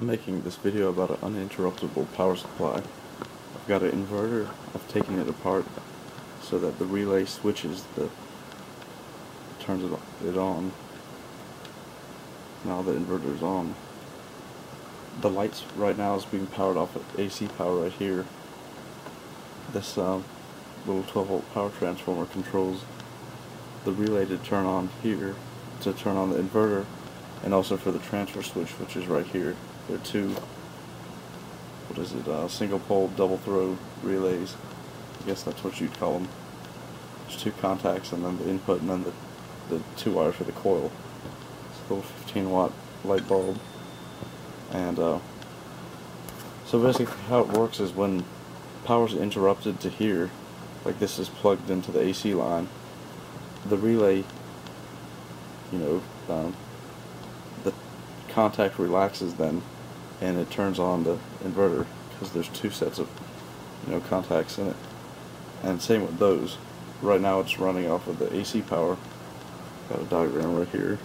I'm making this video about an uninterruptible power supply. I've got an inverter. I've taken it apart so that the relay switches turns it on. Now the inverter's on. The lights right now is being powered off of AC power right here. This little 12-volt power transformer controls the relay to turn on here, to turn on the inverter, and also for the transfer switch, which is right here. There are two, single pole, double throw relays. I guess that's what you'd call them. There's two contacts, and then the input, and then the two wires for the coil. It's a little 15-watt light bulb. And so basically how it works is when power's interrupted to here, like this is plugged into the AC line, the relay, the contact relaxes then, and it turns on the inverter, because there's two sets of contacts in it. And same with those. Right now it's running off of the AC power. Got a diagram right here.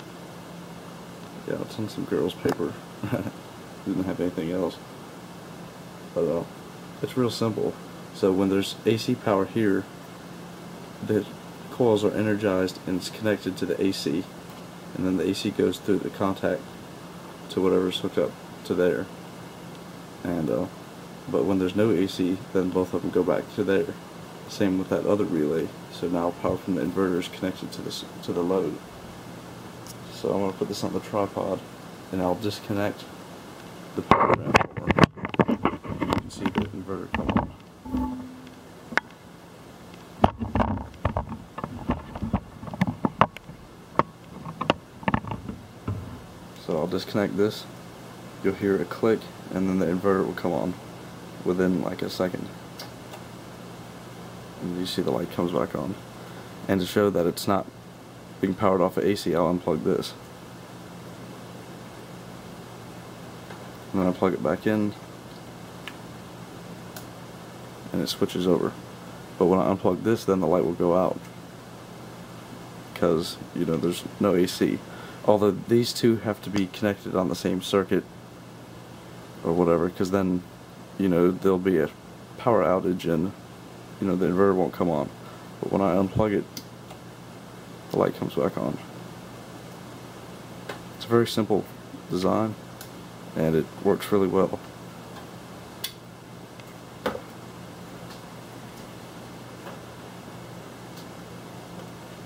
Yeah, it's on some girl's paper. Didn't have anything else. But it's real simple. So when there's AC power here, the coils are energized and it's connected to the AC, and then the AC goes through the contact to whatever's hooked up to there. And but when there's no AC, then both of them go back to there. Same with that other relay. So now power from the inverter is connected to the load. So I'm going to put this on the tripod, and I'll disconnect the power transformer. You can see the inverter come on. So I'll disconnect this. You'll hear a click, and then the inverter will come on within like a second. And you see the light comes back on. And to show that it's not being powered off of AC, I'll unplug this. And then I plug it back in, and it switches over. But when I unplug this, then the light will go out, because there's no AC. Although these two have to be connected on the same circuit or whatever, because then there'll be a power outage and the inverter won't come on. But when I unplug it, the light comes back on. It's a very simple design, and it works really well.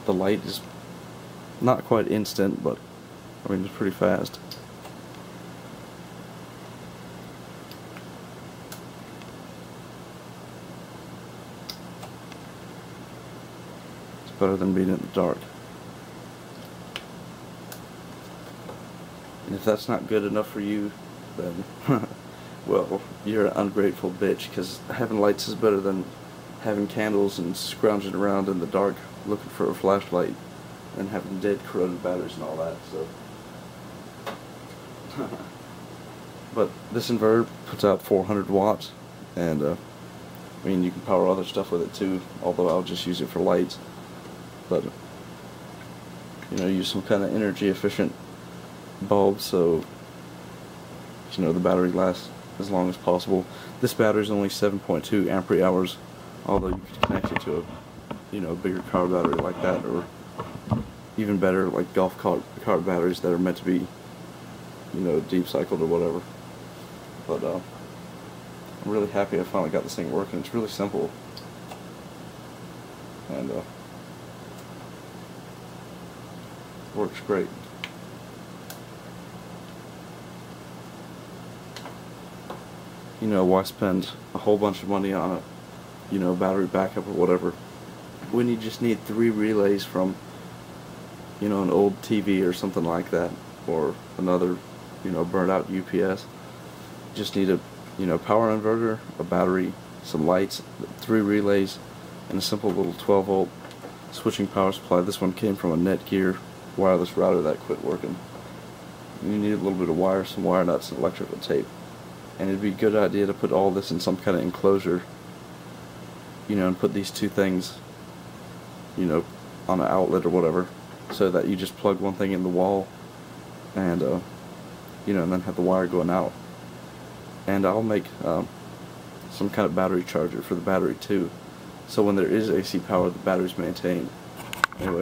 The light is not quite instant, but it's pretty fast. It's better than being in the dark. And if that's not good enough for you, then well, you're an ungrateful bitch, because having lights is better than having candles and scrounging around in the dark looking for a flashlight and having dead corroded batteries and all that. So but this inverter puts out 400 watts, and you can power other stuff with it too, although I'll just use it for lights. But use some kind of energy efficient bulb, so the battery lasts as long as possible. This battery is only 7.2 ampere hours, although you could connect it to a bigger car battery like that, or even better, like golf cart batteries that are meant to be deep cycled or whatever. But I'm really happy I finally got this thing working. It's really simple, and works great. Why spend a whole bunch of money on a battery backup or whatever when you just need 3 relays from an old TV or something like that, or another burnt out UPS. Just need a power inverter, a battery, some lights, 3 relays, and a simple little 12-volt switching power supply. This one came from a Netgear wireless router that quit working. You need a little bit of wire, some wire nuts, and electrical tape. And it'd be a good idea to put all this in some kind of enclosure, and put these two things, on an outlet or whatever, so that you just plug one thing in the wall, and and then have the wire going out. and I'll make some kind of battery charger for the battery too, so when there is AC power, the battery's maintained. Anyway.